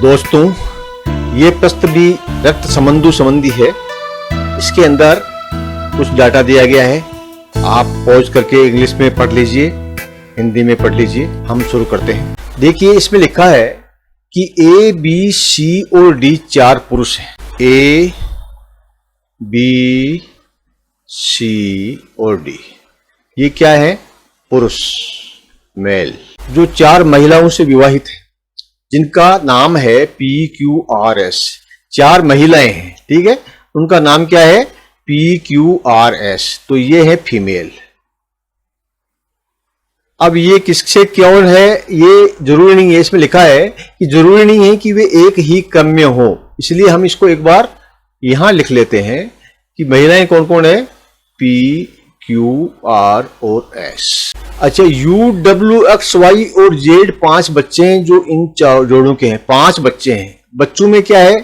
दोस्तों, ये प्रश्न भी रक्त संबंधी है। इसके अंदर कुछ डाटा दिया गया है। आप पॉज करके इंग्लिश में पढ़ लीजिए, हिंदी में पढ़ लीजिए। हम शुरू करते हैं। देखिए, इसमें लिखा है कि ए, बी, सी और डी 4 पुरुष हैं। ए, बी, सी और डी ये क्या है? पुरुष, मेल। जो 4 महिलाओं से विवाहित है, जिनका नाम है PQRS। 4 महिलाएं हैं, ठीक है। उनका नाम क्या है? PQRS। तो ये है फीमेल। अब ये किससे कौन है ये जरूरी नहीं है। इसमें लिखा है कि जरूरी नहीं है कि वे एक ही क्रम में हो, इसलिए हम इसको एक बार यहां लिख लेते हैं कि महिलाएं कौन कौन है? P, Q, R और S। अच्छा, U, W, X, Y और Z 5 बच्चे हैं जो इन जोड़ों के हैं। 5 बच्चे हैं। बच्चों में क्या है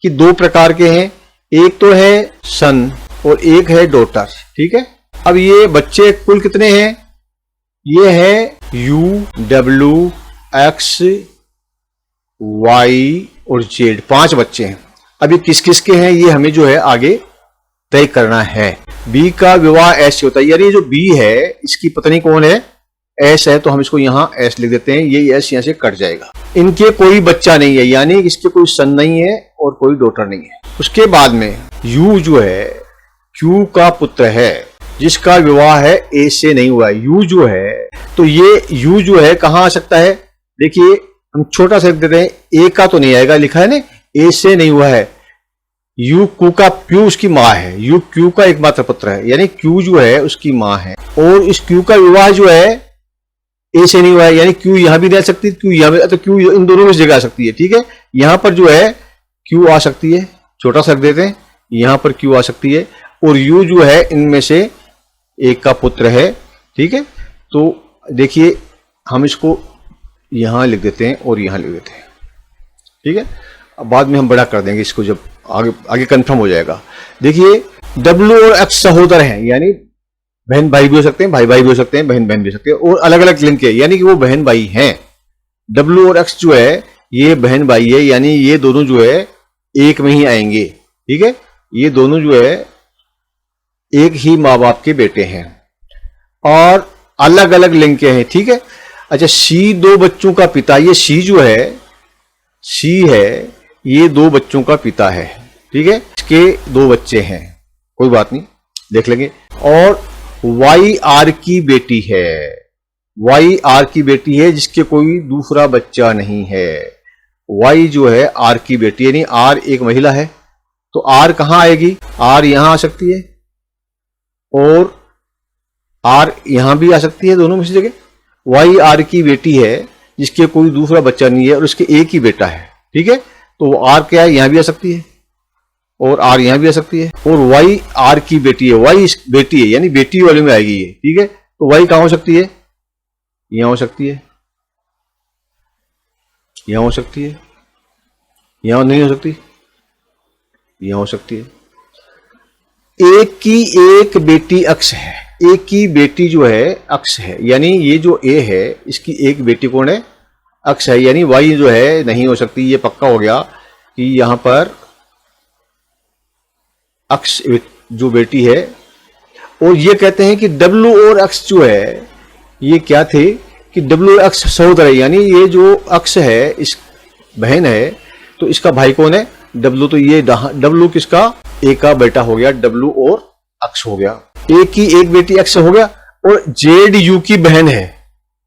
कि 2 प्रकार के हैं। एक तो है सन और एक है डॉटर, ठीक है। अब ये बच्चे कुल कितने हैं? ये है U, W, X, Y और Z 5 बच्चे हैं। अब ये किस किस के हैं ये हमें जो है आगे तय करना है। बी का विवाह एस से होता है, यानी जो बी है इसकी पत्नी कौन है? एस है। तो हम इसको यहां एस लिख देते हैं। ये एस यहां से कट जाएगा। इनके कोई बच्चा नहीं है, यानी इसके कोई सन नहीं है और कोई डॉटर नहीं है। उसके बाद में यू जो है क्यू का पुत्र है, जिसका विवाह है ए से नहीं हुआ है। यू जो है, तो ये यू जो है कहां आ सकता है? देखिए, हम छोटा सा लिख देते हैं। ए का तो नहीं आएगा, लिखा है ना ए से नहीं हुआ है। यू क्यू का क्यू उसकी माँ है। यू क्यू का एकमात्र पुत्र है, यानी क्यू जो है उसकी माँ है। और इस क्यू का विवाह जो है ए से नहीं हुआ है, यानी क्यू यहां भी रह सकती है, क्यू यहां भी, तो क्यू इन दोनों में जगह आ सकती है, ठीक है। यहां पर जो है क्यू आ सकती है, छोटा सा रख देते हैं। यहां पर क्यू आ सकती है और यू जो है इनमें से एक का पुत्र है, ठीक है। तो देखिए, हम इसको यहां लिख देते हैं और यहां लिख देते हैं, ठीक है। अब बाद में हम बड़ा कर देंगे इसको, जब आगे कंफर्म हो जाएगा। देखिए, W और X सहोदर हैं, यानी बहन भाई भी हो सकते हैं, भाई भाई भी हो सकते हैं, बहन बहन भी हो सकते हैं, और अलग अलग लिंग के, यानी कि वो बहन भाई हैं। W और X जो है ये बहन भाई है, यानी ये दोनों जो है एक में ही आएंगे, ठीक है। ये दोनों जो है एक ही माँ बाप के बेटे हैं और अलग अलग लिंग के हैं, ठीक है। अच्छा, C 2 बच्चों का पिता। ये C जो है, C है, ये 2 बच्चों का पिता है, ठीक है। इसके 2 बच्चे हैं, कोई बात नहीं, देख लेंगे। और Y R की बेटी है। Y R की बेटी है, जिसके कोई दूसरा बच्चा नहीं है। Y जो है R की बेटी, यानी R एक महिला है, तो R कहां आएगी? R यहां आ सकती है और R यहां भी आ सकती है, दोनों में से जगह। Y R की बेटी है, जिसके कोई दूसरा बच्चा नहीं है और उसके एक ही बेटा है, ठीक है। तो आर क्या है? यहां भी आ सकती है और आर यहां भी आ सकती है। और वाई आर की बेटी है। वाई बेटी है, यानी बेटी वाले में आएगी ये, ठीक है। तो वाई कहां हो सकती है? यहां हो सकती है, यहां हो सकती है, यहां नहीं हो सकती, यहां हो सकती है। एक की एक बेटी अक्ष है। एक की बेटी जो है अक्ष है, यानी ये जो ए है इसकी एक बेटी कौन है? अक्ष है, यानी वाई जो है नहीं हो सकती। ये पक्का हो गया कि यहां पर अक्ष जो बेटी है। और ये कहते हैं कि W और X जो है ये क्या थे कि W और X सहोदर है, यानी ये जो अक्ष है इस बहन है, तो इसका भाई कौन है? W। तो ये W किसका? ए का बेटा हो गया, W और X हो गया। ए की एक बेटी X हो गया। और Z U की बहन है,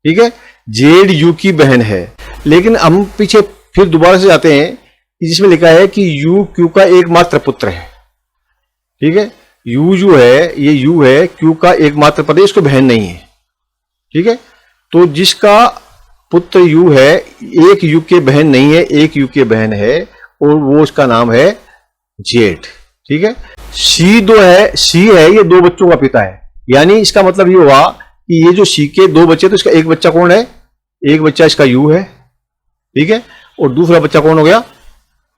ठीक है। Z U की बहन है। लेकिन हम पीछे फिर दोबारा से जाते हैं, जिसमें लिखा है कि U Q का एकमात्र पुत्र है, ठीक है। U जो है, ये U है, Q का एकमात्र पुत्र है, इसको बहन नहीं है, ठीक है। तो जिसका पुत्र U है, एक U के बहन नहीं है, एक U के बहन है, और वो उसका नाम है Z, ठीक है। C है, ये 2 बच्चों का पिता है, यानी इसका मतलब ये हुआ कि ये जो C के 2 बच्चे, तो इसका एक बच्चा कौन है? एक बच्चा इसका U है, ठीक है। और दूसरा बच्चा कौन हो गया?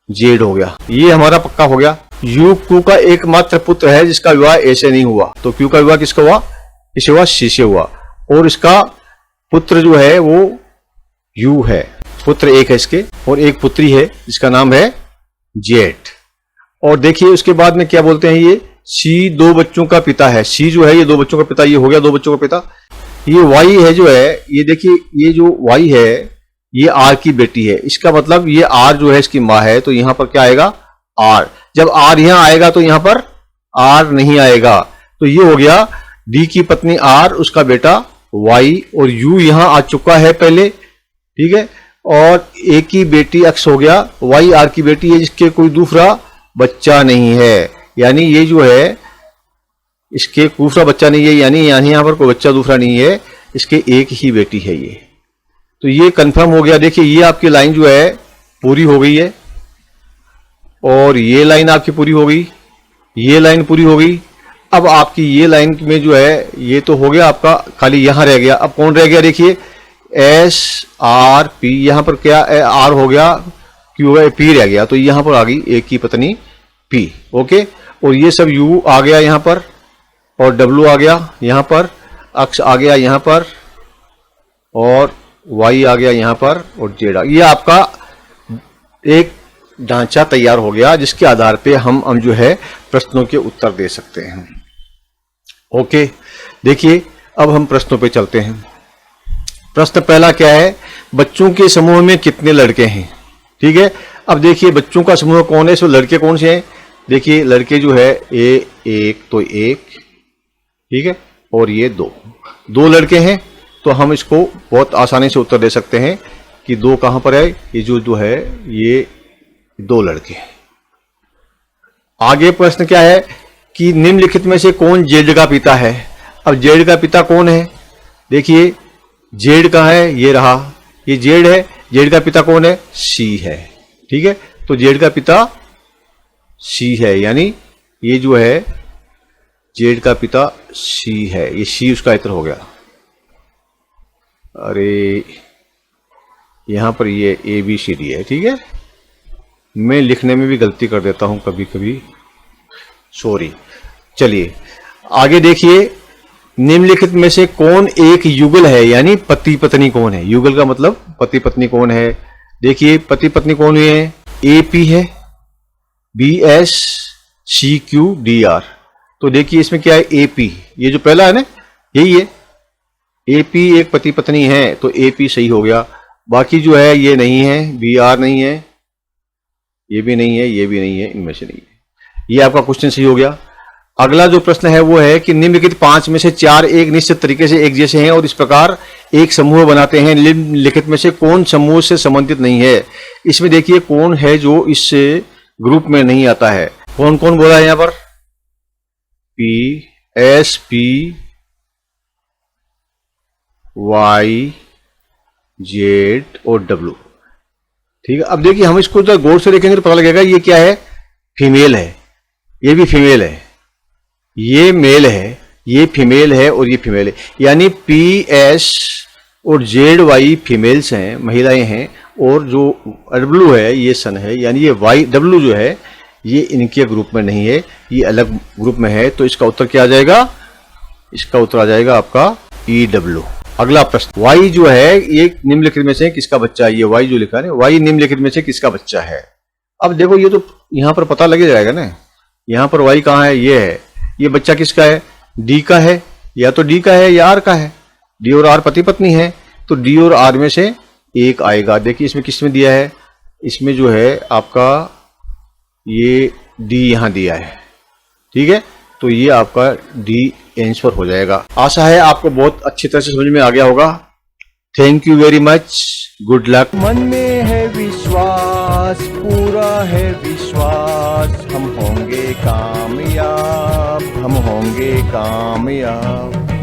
Z हो गया। ये हमारा पक्का हो गया। U Q का एकमात्र पुत्र है, जिसका विवाह ए से नहीं हुआ। तो Q का विवाह किसका हुआ? किससे हुआ? C से हुआ। और इसका पुत्र जो है वो U है। पुत्र एक है इसके और एक पुत्री है जिसका नाम है जेड। और देखिए उसके बाद में क्या बोलते हैं, ये सी दो बच्चों का पिता है। सी जो है ये दो बच्चों का पिता, ये हो गया दो बच्चों का पिता। ये वाई है जो है, ये देखिए ये जो वाई है ये आर की बेटी है। इसका मतलब ये आर जो है इसकी माँ है, तो यहां पर क्या आएगा आर। जब आर यहां आएगा तो यहां पर आर नहीं आएगा। तो ये हो गया डी की पत्नी आर, उसका बेटा वाई, और यू यहां आ चुका है पहले, ठीक है। और ए की बेटी एक्स हो गया, वाई आर की बेटी है जिसके कोई दूसरा बच्चा नहीं है, यानी ये जो है इसके दूसरा बच्चा नहीं है, यानी यहां पर कोई बच्चा दूसरा नहीं है, इसके एक ही बेटी है ये। तो ये कंफर्म हो गया। देखिए ये आपकी लाइन जो है पूरी हो गई है, और ये लाइन आपकी पूरी हो गई, ये लाइन पूरी हो गई। अब आपकी ये लाइन में जो है ये तो हो गया आपका, खाली यहां रह गया। अब कौन रह गया, देखिए एस आर पी, यहां पर क्या आर हो गया, क्यू हो गया, पी रह गया, तो यहां पर आ गई एक की पत्नी पी। ओके, और ये सब यू आ गया यहां पर, और डब्ल्यू आ गया यहां पर, एक्स आ गया यहां पर, और वाई आ गया यहां पर, और जेड आ गया। ये आपका एक ढांचा तैयार हो गया जिसके आधार पे हम जो है प्रश्नों के उत्तर दे सकते हैं। ओके, देखिए अब हम प्रश्नों पे चलते हैं। प्रश्न पहला क्या है, बच्चों के समूह में कितने लड़के हैं। ठीक है, अब देखिए बच्चों का समूह कौन है, इसमें लड़के कौन से हैं। देखिए लड़के जो है एक तो एक, ठीक है, और ये दो लड़के हैं। तो हम इसको बहुत आसानी से उत्तर दे सकते हैं कि दो कहां पर है, ये जो है ये दो लड़के हैं। आगे प्रश्न क्या है कि निम्नलिखित में से कौन जेड का पिता है। अब जेड का पिता कौन है, देखिए जेड कहाँ है, ये रहा, ये जेड है। जेड का पिता कौन है, सी है। ठीक है, तो जेड का पिता सी है, यानी ये जो है जेड का पिता सी है, ये सी उसका उत्तर हो गया। अरे यहां पर ये ए बी सी डी है, ठीक है, मैं लिखने में भी गलती कर देता हूं कभी कभी, सॉरी। चलिए आगे देखिए, निम्नलिखित में से कौन एक युगल है, यानी पति पत्नी कौन है। युगल का मतलब पति पत्नी कौन है। देखिए पति पत्नी कौन हुए हैं, ए पी है, B S C Q D R. तो देखिए इसमें क्या है, ए पी, ये जो पहला है ना यही है, ए पी एक पति पत्नी है, तो ए पी सही हो गया। बाकी जो है ये नहीं है, बी आर नहीं है, ये भी नहीं है, ये भी नहीं है, इनमें से नहीं है। ये आपका क्वेश्चन सही हो गया। अगला जो प्रश्न है वो है कि निम्नलिखित 5 में से 4 एक निश्चित तरीके से एक जैसे हैं और इस प्रकार एक समूह बनाते हैं। निम्नलिखित में से कौन समूह से संबंधित नहीं है। इसमें देखिए कौन है जो इस ग्रुप में नहीं आता है। कौन कौन बोला है यहां पर, P S P Y Z और डब्ल्यू। ठीक है, अब देखिए हम इसको जब गौर से देखेंगे तो पता लगेगा ये क्या है, फीमेल है, ये भी फीमेल है, ये मेल है, ये फीमेल है और ये फीमेल है, यानी पी एस और जेड वाई फीमेल्स हैं, महिलाएं हैं, और जो डब्ल्यू है ये सन है, यानी ये वाई डब्ल्यू जो है ये इनके ग्रुप में नहीं है, ये अलग ग्रुप में है। तो इसका उत्तर क्या आ जाएगा, इसका उत्तर आ जाएगा आपका ई डब्ल्यू। अगला प्रश्न, वाई जो है ये निम्नलिखित में से किसका बच्चा है। ये वाई जो लिखा है, वाई निम्नलिखित में से किसका बच्चा है। अब देखो ये तो यहां पर पता लग जाएगा ना, यहां पर वाई कहां है, ये है, ये बच्चा किसका है, डी का है, या तो डी का है या आर का है। डी और आर पति पत्नी है, तो डी और आर में से एक आएगा। देखिए इसमें किसमें दिया है, इसमें जो है आपका ये डी यहां दिया है, ठीक है, तो ये आपका डी आंसर हो जाएगा। आशा है आपको बहुत अच्छी तरह से समझ में आ गया होगा। Thank you very much, good luck. मन में है विश्वास, पूरा है विश्वास, हम होंगे कामयाब, हम होंगे कामयाब।